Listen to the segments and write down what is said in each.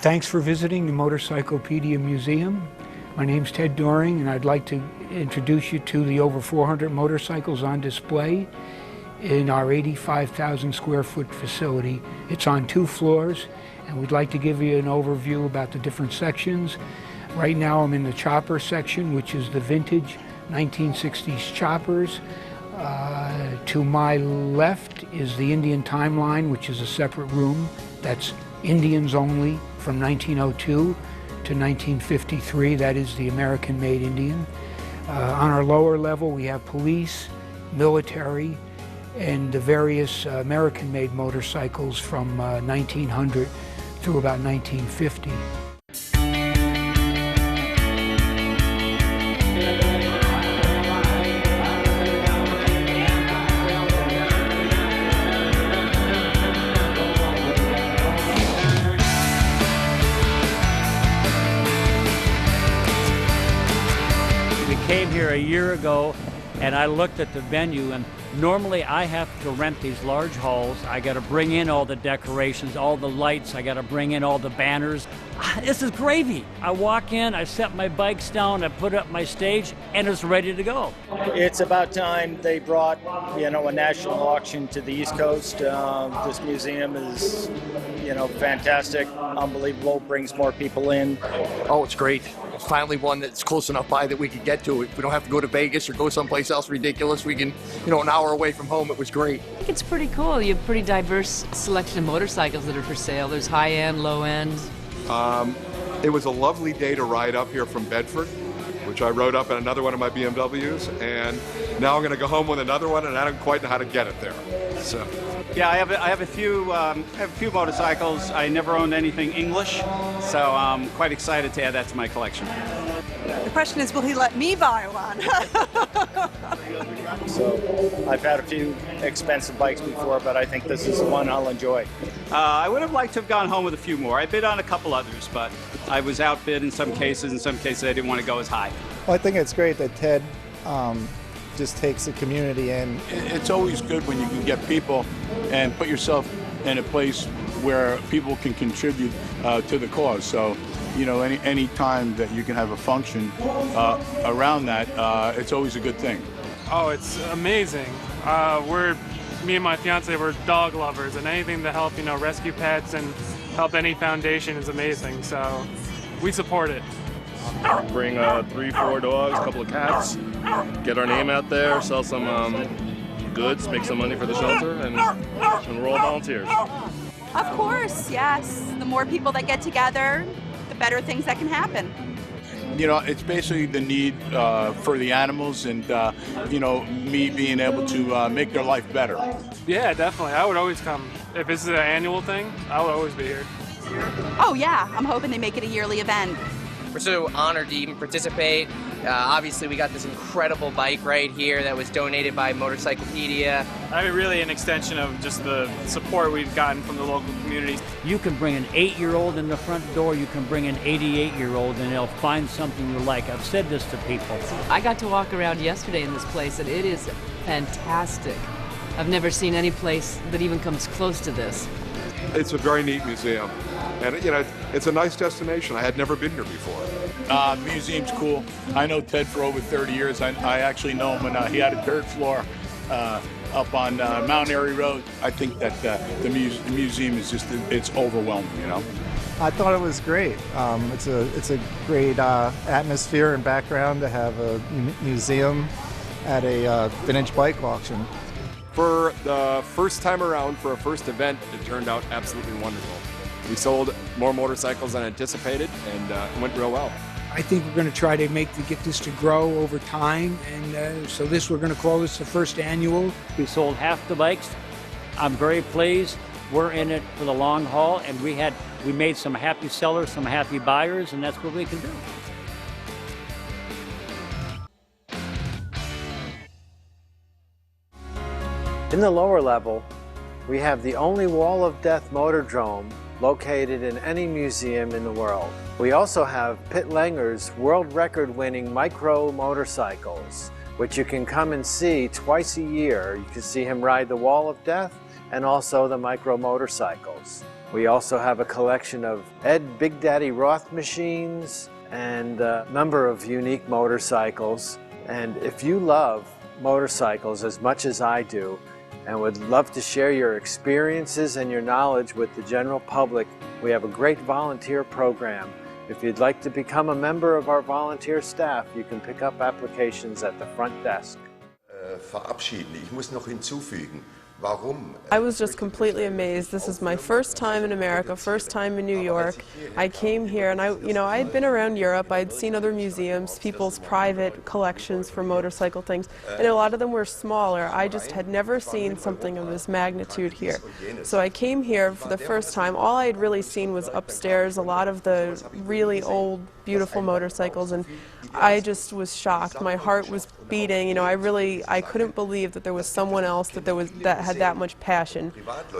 Thanks for visiting the Motorcyclepedia Museum. My name's Ted Doring, and I'd like to introduce you to the over 400 motorcycles on display in our 85,000 square foot facility. It's on 2 floors, and we'd like to give you an overview about the different sections. Right now I'm in the chopper section, which is the vintage 1960s choppers. To my left is the Indian timeline, which is a separate room that's Indians only from 1902 to 1953. That is the American-made Indian. On our lower level we have police, military, and the various American-made motorcycles from 1900 through about 1950. We came here a year ago and I looked at the venue, and normally I have to rent these large halls. I got to bring in all the decorations, all the lights, I got to bring in all the banners. This is gravy. I walk in, I set my bikes down, I put up my stage, and it's ready to go. It's about time they brought, a national auction to the East Coast. This museum is, fantastic, unbelievable, brings more people in. Oh, it's great. Finally one that's close enough by that we could get to it. We don't have to go to Vegas or go someplace else ridiculous. We can, an hour away from home. It was great. I think it's pretty cool. You have a pretty diverse selection of motorcycles that are for sale. There's high-end, low-end. It was a lovely day to ride up here from Bedford, which I rode up in another one of my BMWs, and now I'm going to go home with another one, and I don't quite know how to get it there. So. Yeah, I have a few motorcycles. I never owned anything English, so I'm quite excited to add that to my collection. The question is, will he let me buy one? So I've had a few expensive bikes before, but I think this is the one I'll enjoy. I would have liked to have gone home with a few more. I bid on a couple others, but I was outbid in some cases. In some cases, I didn't want to go as high. Well, I think it's great that Ted just takes the community in. It's always good when you can get people and put yourself in a place where people can contribute to the cause. So, any time that you can have a function around that, it's always a good thing. Oh, it's amazing. Me and my fiance, we're dog lovers, and anything to help, rescue pets and help any foundation is amazing. So we support it. Bring 3-4 dogs, a couple of cats, get our name out there, sell some goods, make some money for the shelter, and we're all volunteers. Of course, yes. The more people that get together, the better things that can happen. It's basically the need for the animals and, me being able to make their life better. Yeah, definitely. I would always come. If this is an annual thing, I would always be here. Oh yeah, I'm hoping they make it a yearly event. We're so honored to even participate. Obviously, we got this incredible bike right here that was donated by Motorcyclepedia. I mean, really an extension of just the support we've gotten from the local community. You can bring an 8-year-old in the front door, you can bring an 88-year-old, and they'll find something you like. I've said this to people. I got to walk around yesterday in this place, and it is fantastic. I've never seen any place that even comes close to this. It's a very neat museum, and it's a nice destination. I had never been here before. The museum's cool. I know Ted for over 30 years. I actually know him when he had a dirt floor up on Mount Airy Road. I think that the museum is it's overwhelming, I thought it was great. It's a great atmosphere and background to have a museum at a vintage bike auction. For the first time around, for a first event, it turned out absolutely wonderful. We sold more motorcycles than anticipated, and it went real well. I think we're going to try to get this to grow over time, and so we're going to call this the first annual. We sold half the bikes. I'm very pleased. We're in it for the long haul, and we made some happy sellers, some happy buyers, and that's what we can do. In the lower level, we have the only wall of death motordrome located in any museum in the world. We also have Pitt Langer's world record-winning micro motorcycles, which you can come and see twice a year. You can see him ride the Wall of Death and also the micro motorcycles. We also have a collection of Ed Big Daddy Roth machines and a number of unique motorcycles. And if you love motorcycles as much as I do and would love to share your experiences and your knowledge with the general public, we have a great volunteer program. If you'd like to become a member of our volunteer staff, you can pick up applications at the front desk. Verabschieden. Ich muss noch hinzufügen. Warum? I was just completely amazed. This is my first time in America, first time in New York. I came here and I had been around Europe. I had seen other museums, people's private collections for motorcycle things, and a lot of them were smaller. I just had never seen something of this magnitude here. So I came here for the first time. All I had really seen was upstairs, a lot of the really old, beautiful motorcycles, and I just was shocked. My heart was beating. I couldn't believe that there was someone else that had that much passion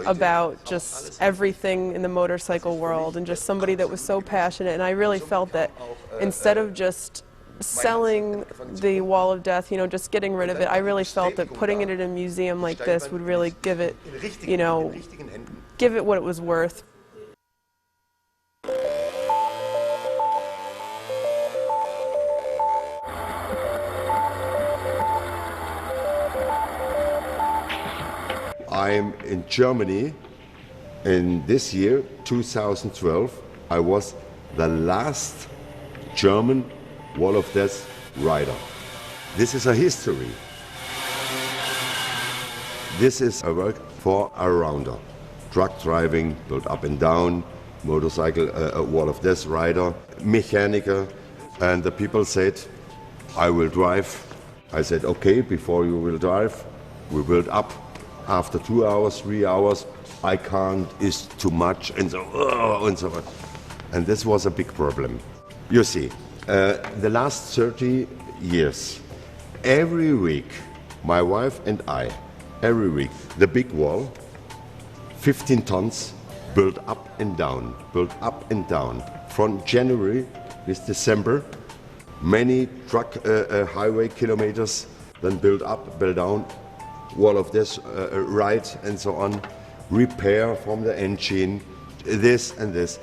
about just everything in the motorcycle world, and just somebody that was so passionate. And I really felt that instead of just selling the Wall of Death, just getting rid of it, I really felt that putting it in a museum like this would really give it, give it what it was worth. I'm in Germany, and this year, 2012, I was the last German Wall of Death rider. This is a history. This is a work for a rounder. Truck driving, built up and down, motorcycle, Wall of Death rider, mechaniker, and the people said, I will drive. I said, okay, before you will drive, we build up. After 2 hours, 3 hours, I can't, it's too much, and so on. And this was a big problem. You see, the last 30 years, every week, my wife and I, every week, the big wall, 15 tons, built up and down, from January with December, many truck highway kilometers, then build up, build down, Wall of Death ride and so on, repair from the engine, this and this.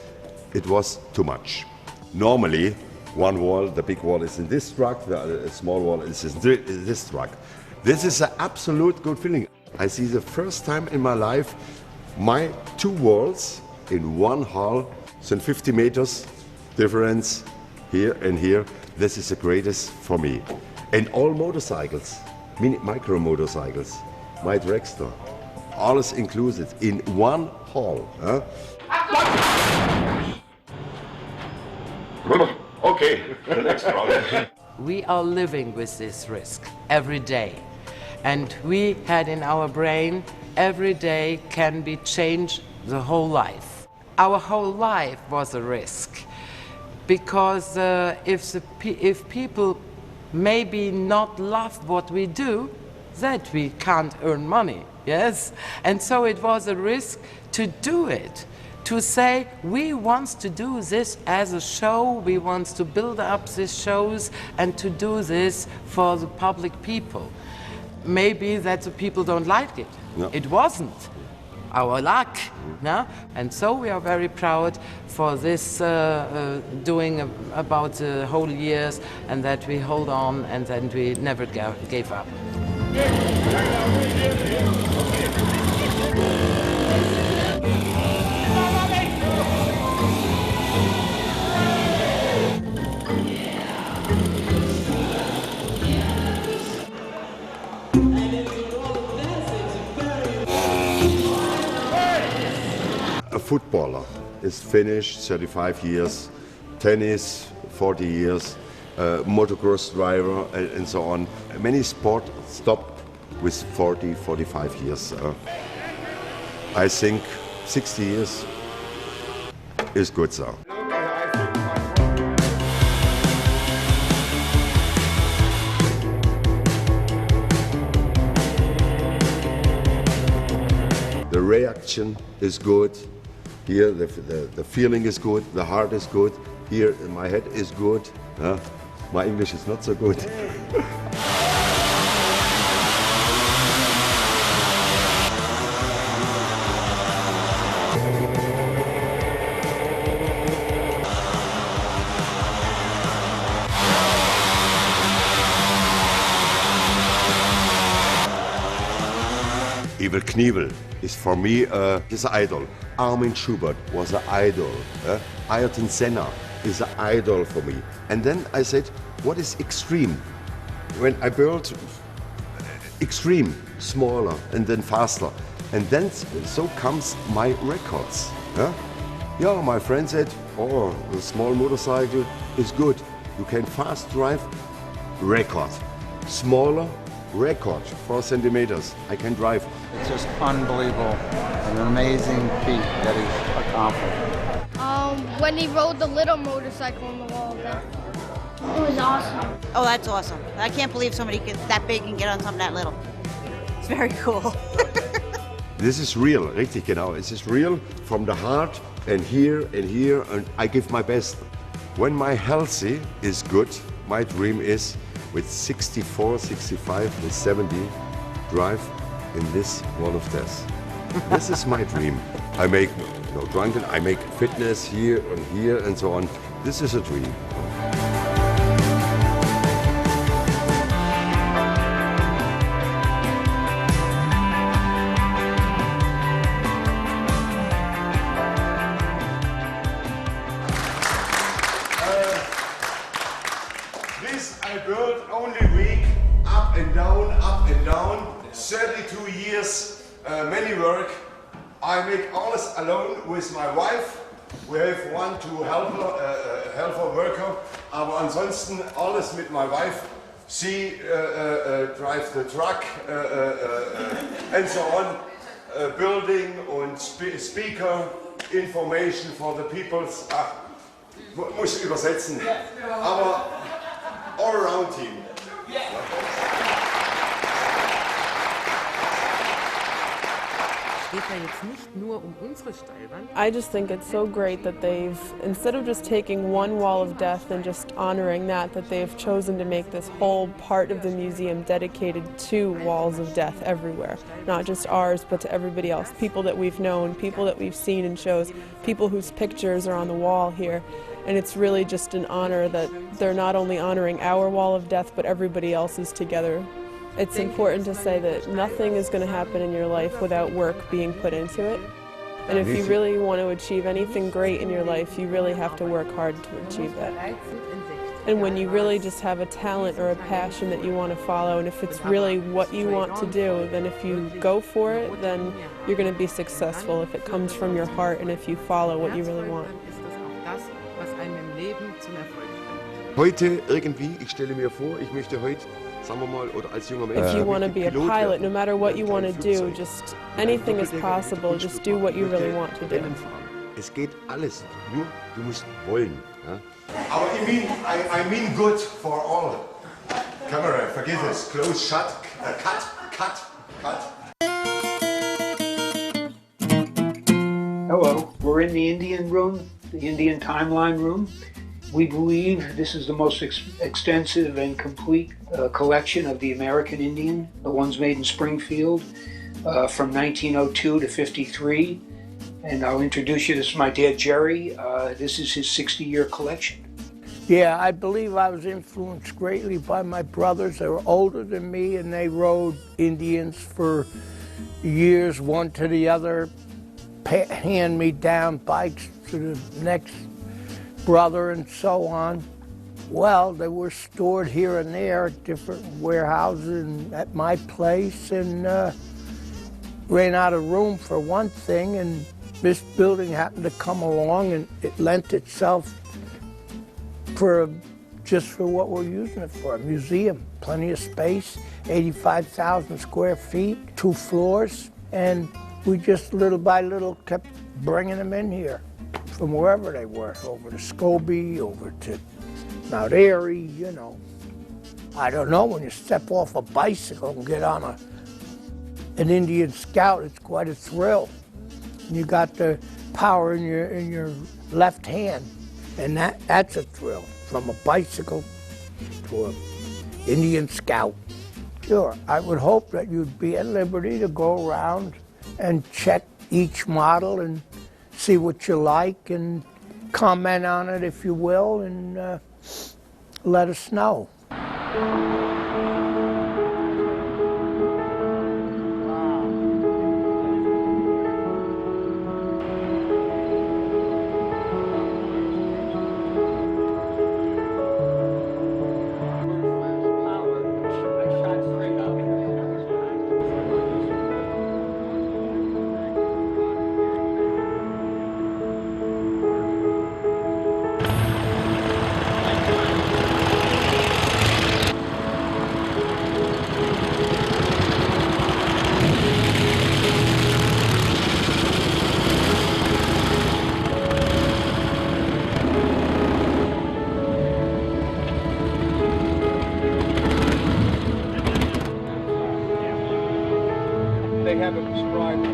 It was too much. Normally, one wall, the big wall is in this truck, the small wall is in this truck. This is an absolute good feeling. I see the first time in my life my two walls in one hall, some 50 meters difference here and here. This is the greatest for me. And all motorcycles. Micro motorcycles, my dragster, alles included in one hall. Huh? Okay, next round. We are living with this risk every day, and we had in our brain every day can be changed the whole life. Our whole life was a risk, because if people maybe not love what we do, that we can't earn money, yes? And so it was a risk to do it, to say we want to do this as a show, we want to build up these shows and to do this for the public people. Maybe that the people don't like it. No. It wasn't our luck, no? And so we are very proud for this doing about the whole years, and that we hold on and then we never gave up. A footballer is finished 35 years, tennis 40 years, motocross driver and so on. Many sports stop with 40, 45 years. I think 60 years is good so. The reaction is good. Here the feeling is good, the heart is good. Here my head is good. My English is not so good. Evel Knievel is for me his idol. Armin Schubert was an idol. Ayrton Senna is an idol for me. And then I said, what is extreme? When I built extreme, smaller and then faster. And then so comes my records. Yeah, my friend said, oh, the small motorcycle is good. You can fast drive, record. Smaller, record, 4 centimeters. I can drive. It's just unbelievable. An amazing feat that he's accomplished. When he rode the little motorcycle on the wall of death. It was awesome. Oh, that's awesome. I can't believe somebody that big can get on something that little. It's very cool. This is real, richtig genau. It is real from the heart and here, and I give my best. When my healthy is good, my dream is with 64, 65, with 70, drive in this wall of death. This is my dream. I make no drunken, I make fitness here and so on. This is a dream. This I built only week, up and down, 32 years, many work. I make alles alone with my wife. We have 1, 2 helper worker, aber ansonsten alles mit my wife. She drives the truck and so on, building and speaker, information for the peoples. Muss ich übersetzen, aber all-around team. I just think it's so great that they've, instead of just taking one wall of death and just honoring that they've chosen to make this whole part of the museum dedicated to walls of death everywhere. Not just ours, but to everybody else. People that we've known, people that we've seen in shows, people whose pictures are on the wall here. And it's really just an honor that they're not only honoring our wall of death, but everybody else's together. It's important to say that nothing is going to happen in your life without work being put into it. And if you really want to achieve anything great in your life, you really have to work hard to achieve that. And when you really just have a talent or a passion that you want to follow, and if it's really what you want to do, then if you go for it, then you're going to be successful if it comes from your heart and if you follow what you really want. Heute irgendwie, ich stelle mir vor, ich möchte heute, sagen wir mal, oder als junger Mensch, if you want to be a pilot, no matter what you want to do, just anything is possible, just do what you really want to do. Es geht alles, nur du musst wollen. Ja? Aber I mean good for all. Camera, forgive us, close, shut, cut. Hello, we're in the Indian room, the Indian timeline room. We believe this is the most extensive and complete collection of the American Indian, the ones made in Springfield from 1902 to 53. And I'll introduce you, this is my dad Jerry. This is his 60-year collection. Yeah, I believe I was influenced greatly by my brothers. They were older than me and they rode Indians for years, one to the other, hand me down bikes to the next brother and so on. Well, they were stored here and there at different warehouses at my place, and ran out of room for one thing, and this building happened to come along and it lent itself just for what we're using it for, a museum. Plenty of space, 85,000 square feet, 2 floors, and we just little by little kept bringing them in here from wherever they were, over to Scobie, over to Mount Airy, you know. I don't know, when you step off a bicycle and get on an Indian Scout, it's quite a thrill. And you got the power in your left hand, and that's a thrill, from a bicycle to an Indian Scout. Sure, I would hope that you'd be at liberty to go around and check each model and see what you like and comment on it if you will, and let us know. have it described.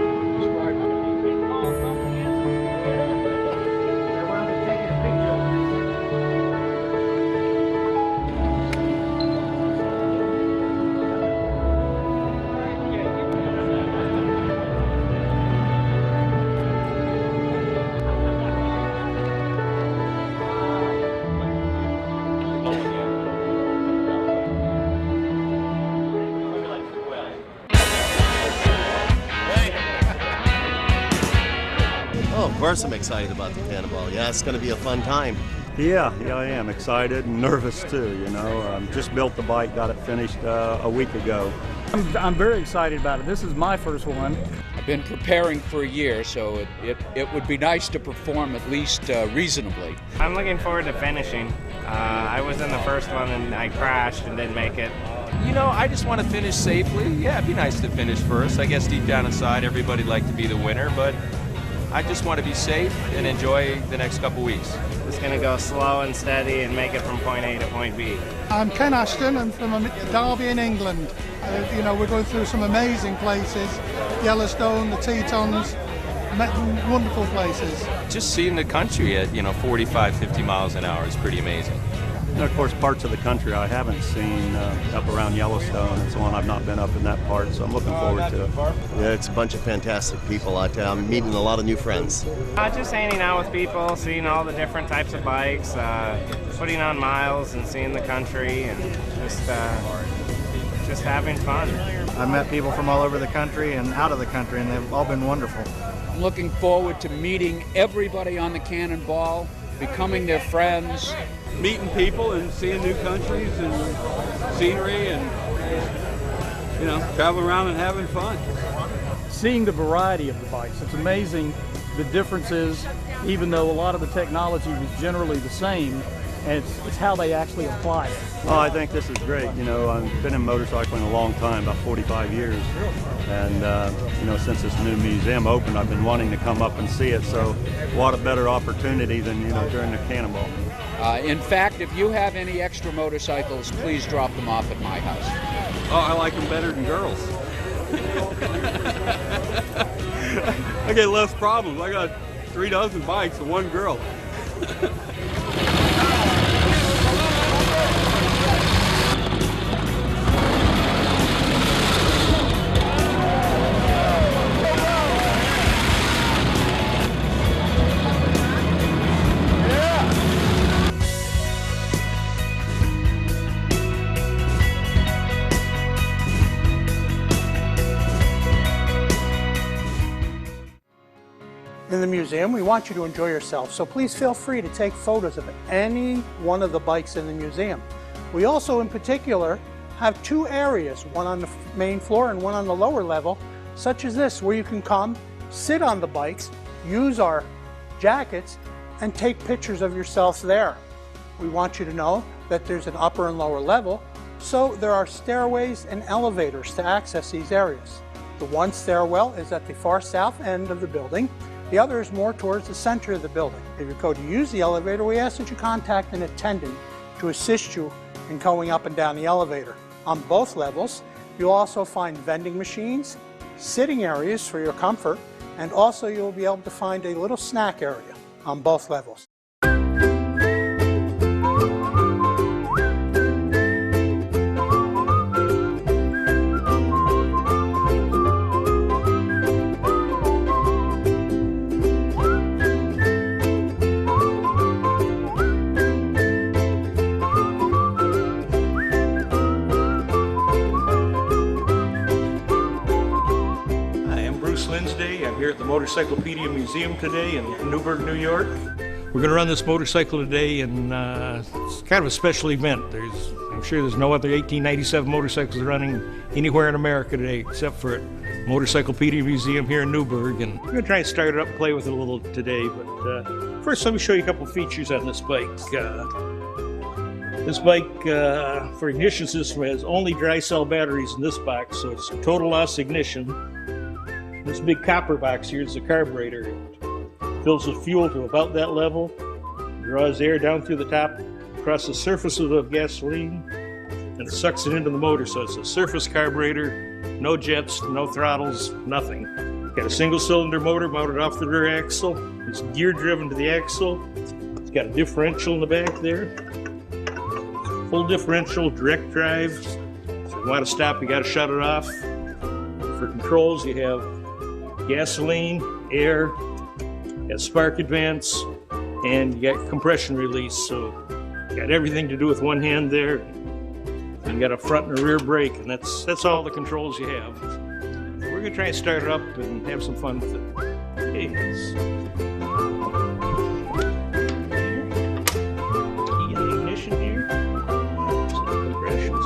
Oh, of course I'm excited about the Cannonball. Yeah, it's going to be a fun time. Yeah, I am excited and nervous too, you know. Just built the bike, got it finished a week ago. I'm very excited about it. This is my first one. I've been preparing for a year, so it would be nice to perform at least reasonably. I'm looking forward to finishing. I was in the first one and I crashed and didn't make it. You know, I just want to finish safely. Yeah, it'd be nice to finish first. I guess deep down inside, everybody'd like to be the winner, but I just want to be safe and enjoy the next couple weeks. Just going to go slow and steady and make it from point A to point B. I'm Ken Ashton. I'm from Derby in England. You know, we're going through some amazing places. Yellowstone, the Tetons, wonderful places. Just seeing the country at, 45, 50 miles an hour is pretty amazing. And of course, parts of the country I haven't seen up around Yellowstone and so on. I've not been up in that part, so I'm looking forward to it. Yeah, it's a bunch of fantastic people out there. I'm meeting a lot of new friends. Just hanging out with people, seeing all the different types of bikes, putting on miles and seeing the country and just having fun. I met people from all over the country and out of the country, and they've all been wonderful. I'm looking forward to meeting everybody on the Cannonball, becoming their friends. Meeting people and seeing new countries and scenery and, traveling around and having fun. Seeing the variety of the bikes, it's amazing the differences, even though a lot of the technology was generally the same, and it's how they actually apply it. Oh, I think this is great. I've been in motorcycling a long time, about 45 years. And, since this new museum opened, I've been wanting to come up and see it. So what a better opportunity than, during the Cannonball. In fact, if you have any extra motorcycles, please drop them off at my house. Oh, I like them better than girls. I get less problems. I got 3 dozen bikes and 1 girl. In the museum, we want you to enjoy yourself, so please feel free to take photos of any one of the bikes in the museum. We also, in particular, have 2 areas, one on the main floor and one on the lower level, such as this, where you can come, sit on the bikes, use our jackets, and take pictures of yourselves there. We want you to know that there's an upper and lower level, so there are stairways and elevators to access these areas. The one stairwell is at the far south end of the building. The other is more towards the center of the building. If you go to use the elevator, we ask that you contact an attendant to assist you in going up and down the elevator. On both levels, you'll also find vending machines, sitting areas for your comfort, and also you'll be able to find a little snack area on both levels. I'm here at the Motorcyclepedia Museum today in Newburgh, New York. We're going to run this motorcycle today, and it's kind of a special event. I'm sure there's no other 1897 motorcycles running anywhere in America today except for at Motorcyclepedia Museum here in Newburgh. And we're going to try and start it up and play with it a little today. But first, let me show you a couple features on this bike. This bike, for ignition system, has only dry cell batteries in this box, so it's total loss ignition. This big copper box here is the carburetor. It fills with fuel to about that level, draws air down through the top, across the surface of the gasoline, and it sucks it into the motor. So it's a surface carburetor, no jets, no throttles, nothing. Got a single cylinder motor mounted off the rear axle. It's gear driven to the axle. It's got a differential in the back there. Full differential, direct drive. So if you want to stop, you got to shut it off. For controls, you have gasoline, air, you got spark advance, and you got compression release. So you got everything to do with one hand there. You got a front and a rear brake, and that's all the controls you have. We're gonna try and start it up and have some fun with it. Okay, key in the ignition here. Some compressions.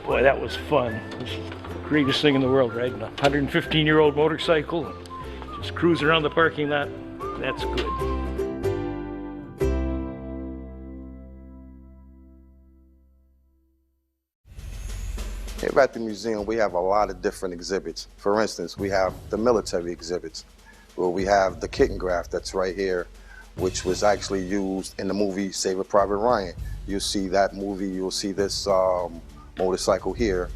Boy, that was fun. It was the greatest thing in the world, riding a 115-year-old motorcycle, just cruising around the parking lot. That's good. Here at the museum, we have a lot of different exhibits. For instance, we have the military exhibits, where we have the kitten graph that's right here, which was actually used in the movie Saving Private Ryan. You'll see that movie, you'll see this motorcycle here.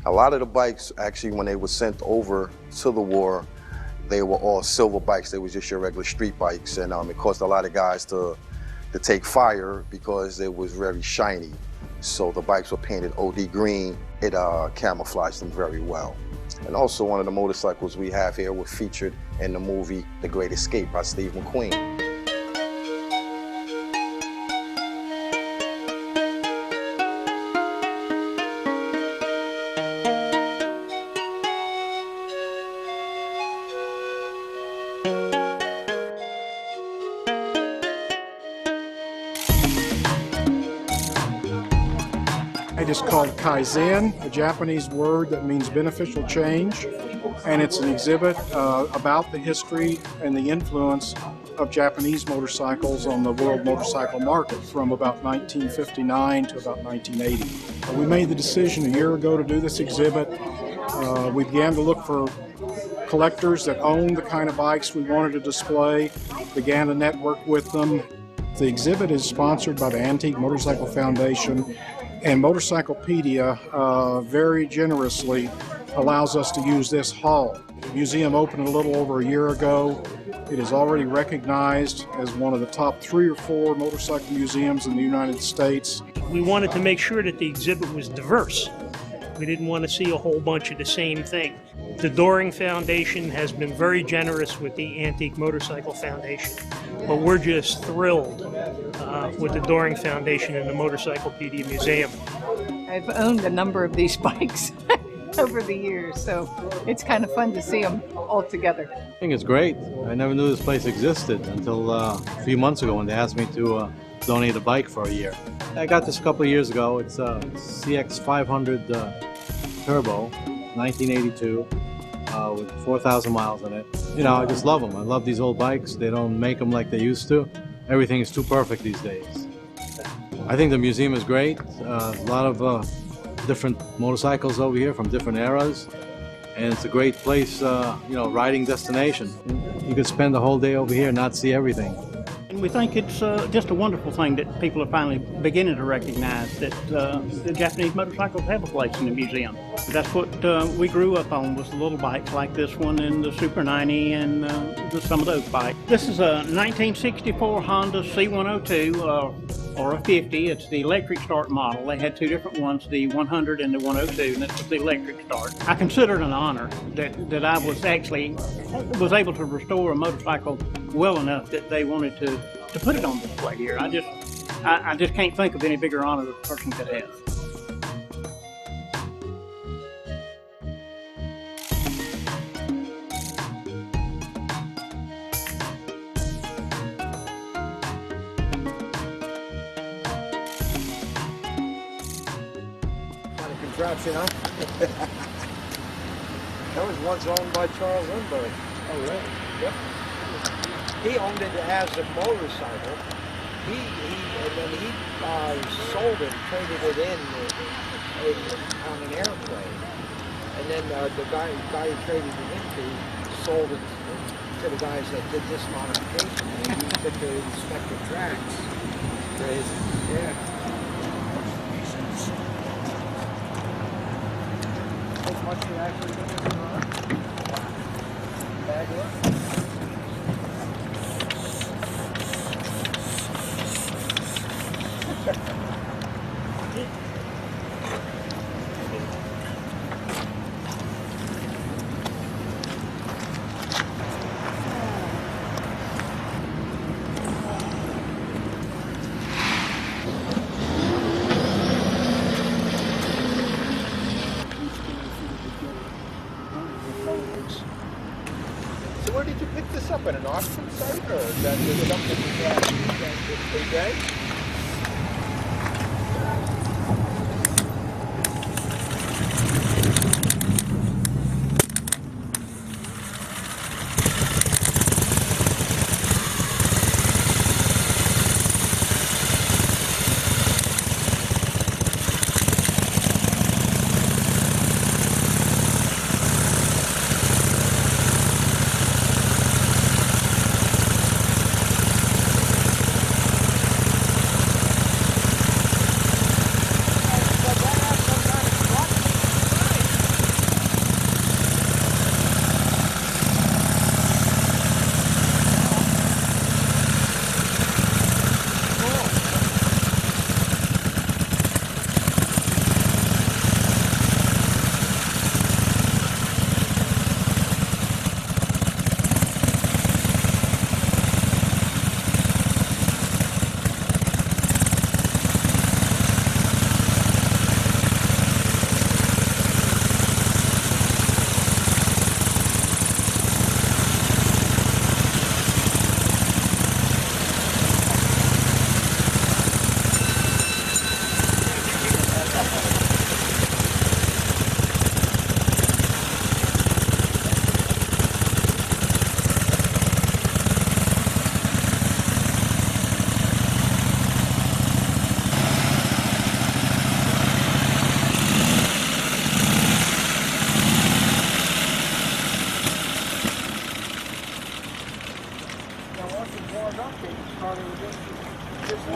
A lot of the bikes, actually, when they were sent over to the war, they were all silver bikes. They were just your regular street bikes, and it caused a lot of guys to take fire because it was very shiny. So the bikes were painted OD green. It camouflaged them very well. And also one of the motorcycles we have here was featured in the movie The Great Escape by Steve McQueen. It is called Kaizen, a Japanese word that means beneficial change, and it's an exhibit about the history and the influence of Japanese motorcycles on the world motorcycle market from about 1959 to about 1980. We made the decision a year ago to do this exhibit. We began to look for collectors that owned the kind of bikes we wanted to display, began to network with them. The exhibit is sponsored by the Antique Motorcycle Foundation, and motorcyclepedia very generously allows us to use this hall. The museum opened a little over a year ago. It is already recognized as one of the top 3 or 4 motorcycle museums in the United States. We wanted to make sure that the exhibit was diverse. We didn't want to see a whole bunch of the same thing. The Doring Foundation has been very generous with the Antique Motorcycle Foundation, but we're just thrilled with the Doring Foundation and the Motorcyclepedia Museum. I've owned a number of these bikes over the years, so it's kind of fun to see them all together. I think it's great. I never knew this place existed until a few months ago when they asked me to donate a bike for a year. I got this a couple of years ago. It's a CX500 Turbo, 1982, with 4,000 miles on it. You know, I just love them. I love these old bikes. They don't make them like they used to. Everything is too perfect these days. I think the museum is great. A lot of different motorcycles over here from different eras. And it's a great place, you know, riding destination. You could spend the whole day over here and not see everything. And we think it's just a wonderful thing that people are finally beginning to recognize that the Japanese motorcycles have a place in the museum. That's what we grew up on, was the little bikes like this one and the Super 90 and some of those bikes. This is a 1964 Honda C102 or a 50. It's the electric start model. They had two different ones, the 100 and the 102, and this was the electric start. I consider it an honor that I was able to restore a motorcycle well enough that they wanted to put it on display here. I just can't think of any bigger honor that a person could have. Contraption, huh? That was once owned by Charles Lindbergh. Oh, really? Yep. He owned it as a motorcycle. And then he sold it, traded it in on an airplane. And then the guy who traded it into sold it to the guys that did this modification. And he used it to inspect the tracks. Crazy. Yeah. How much you actually get in the run? Bad luck. So where did you pick this up, at an auction site, or is that something that they did?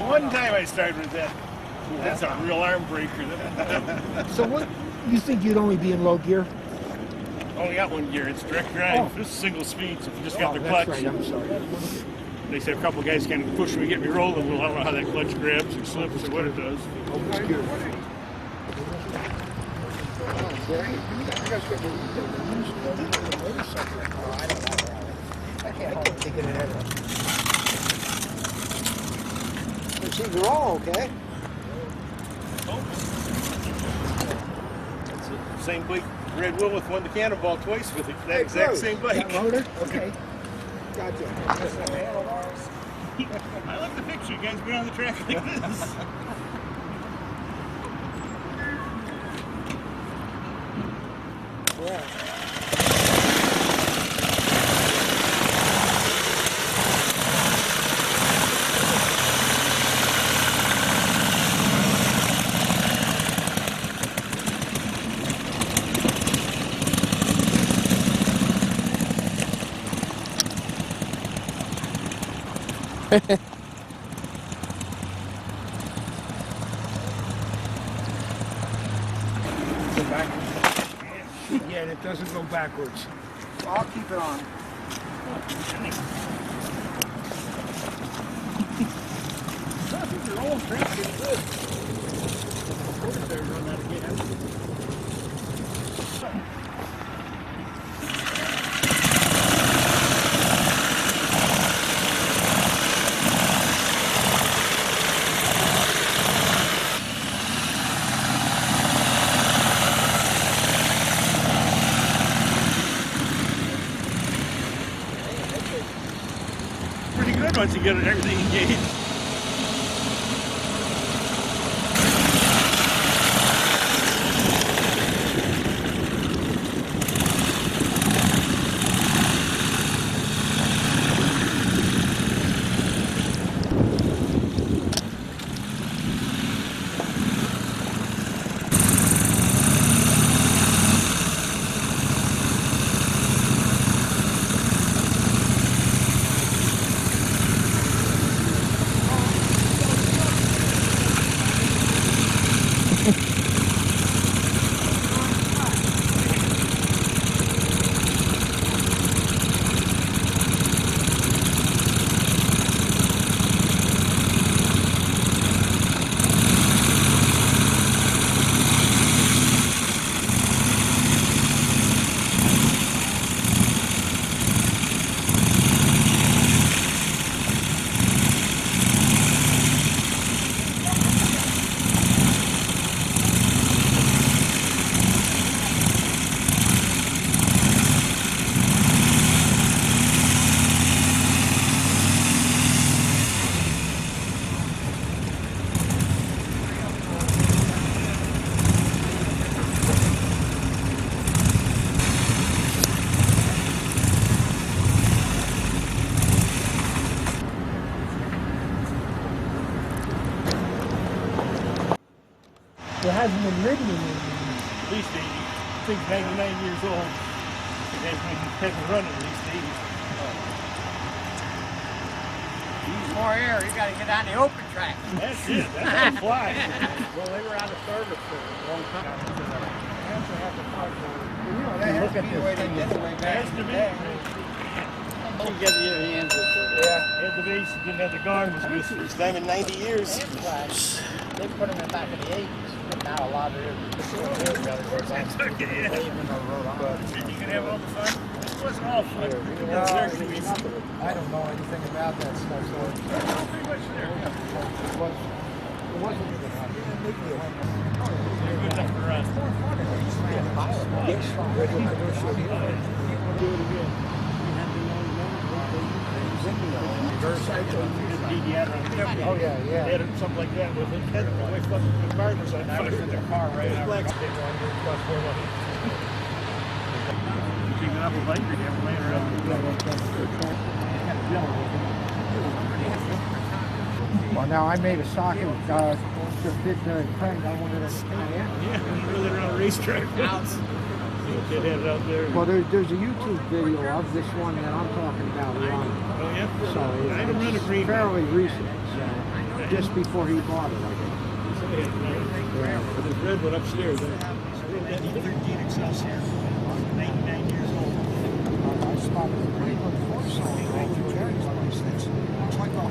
One time I started with that. That's a real arm breaker. So what, you think you'd only be in low gear? Only got one gear. It's direct drive. Oh. This is single speed, so if you just got the clutch. That's right, I'm sorry. They said a couple guys can push me, get me rolling. Well, I don't know how that clutch grabs or slips or what it does. I can't think of it. But see, they're all okay. It's the same bike. Red Wilmoth won the Cannonball twice with it. That exact same bike. That motor? Okay. Gotcha. I like the picture. You guys been on the track like this. Yeah. Yeah, and it doesn't go backwards. I'll keep it on. I think they're Oh, crap, it's good. Of course, they're running out of gas. Pretty good once you get everything engaged. It hasn't been ridden in At least 80. I think 99 years old. It hasn't run at least 80. Use more air, you gotta get on the open track. That's it, that's how it flies. Well, they were out of service for a long time. Look at this thing. Has to be. You get your hands with it. Yeah. Had the base, didn't have the guard. First time in 90 years. They put them in back in the 80s, but now a lot of it is still here. And you can have all the fun. It wasn't all fun. I don't know anything about that stuff. So Pretty much there. it wasn't a big deal. They're good enough to run. Do it again. Oh, yeah, yeah. They had something like that with it. The way fucking the guard was on fire in their car right now. Keep it up a bike, you have to lay it around. Well, now I made a socket to fit the crank. I wanted to Yeah, you really around a racetrack. Kid had it out there. Well, there's a YouTube video of this one that I'm talking about. Oh, yeah? So I haven't run a green fairly recent, so just before he bought it, I think. Yeah. But there's red one upstairs. That E13 Excelsior, 99 years old. I spotted the green one before, so Jerry's place. It's like 100%.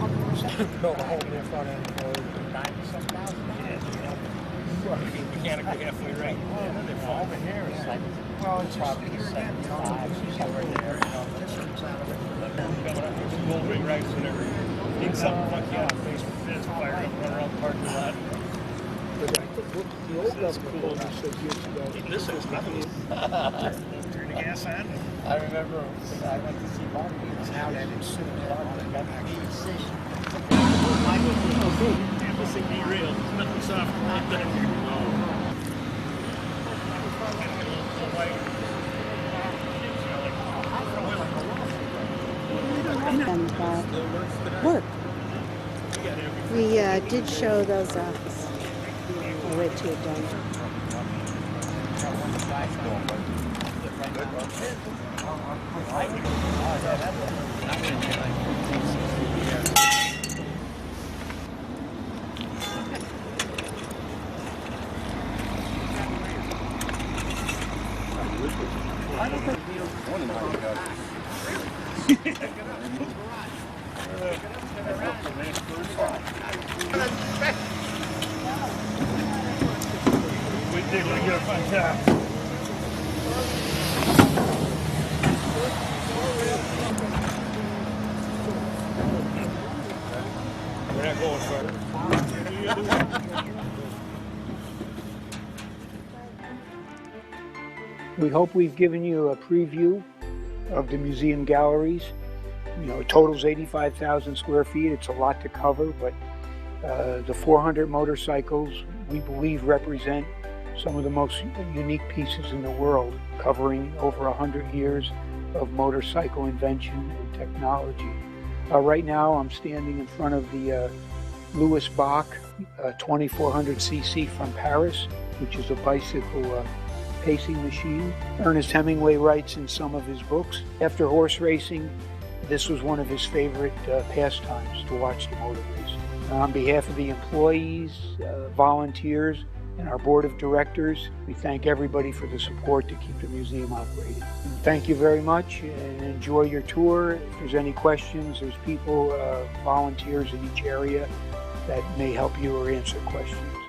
Built a hole in their front end for 97,000. Mechanically halfway right. They're falling in here. It's like, well, it's there. Gold ring rights and everything. Need something fuck you out in the face with fence fire up and run around the parking lot. The old government building said years ago. This is nothing. Turn the gas on. I remember I went to see Barbie out and it's soon as Barbie got the BBC. This thing derailed. There's nothing soft about that here. And work. We did show those off. I'll wait till you're done. We think we're gonna get a fun time. We're not going far. We hope we've given you a preview of the museum galleries. You know, it totals 85,000 square feet. It's a lot to cover, but the 400 motorcycles we believe represent some of the most unique pieces in the world, covering over 100 years of motorcycle invention and technology. Right now I'm standing in front of the Louis Bach 2400cc from Paris, which is a bicycle pacing machine. Ernest Hemingway writes in some of his books, after horse racing, this was one of his favorite pastimes, to watch the motor racing. On behalf of the employees, volunteers, and our board of directors, we thank everybody for the support to keep the museum operating. Thank you very much and enjoy your tour. If there's any questions, there's people, volunteers in each area that may help you or answer questions.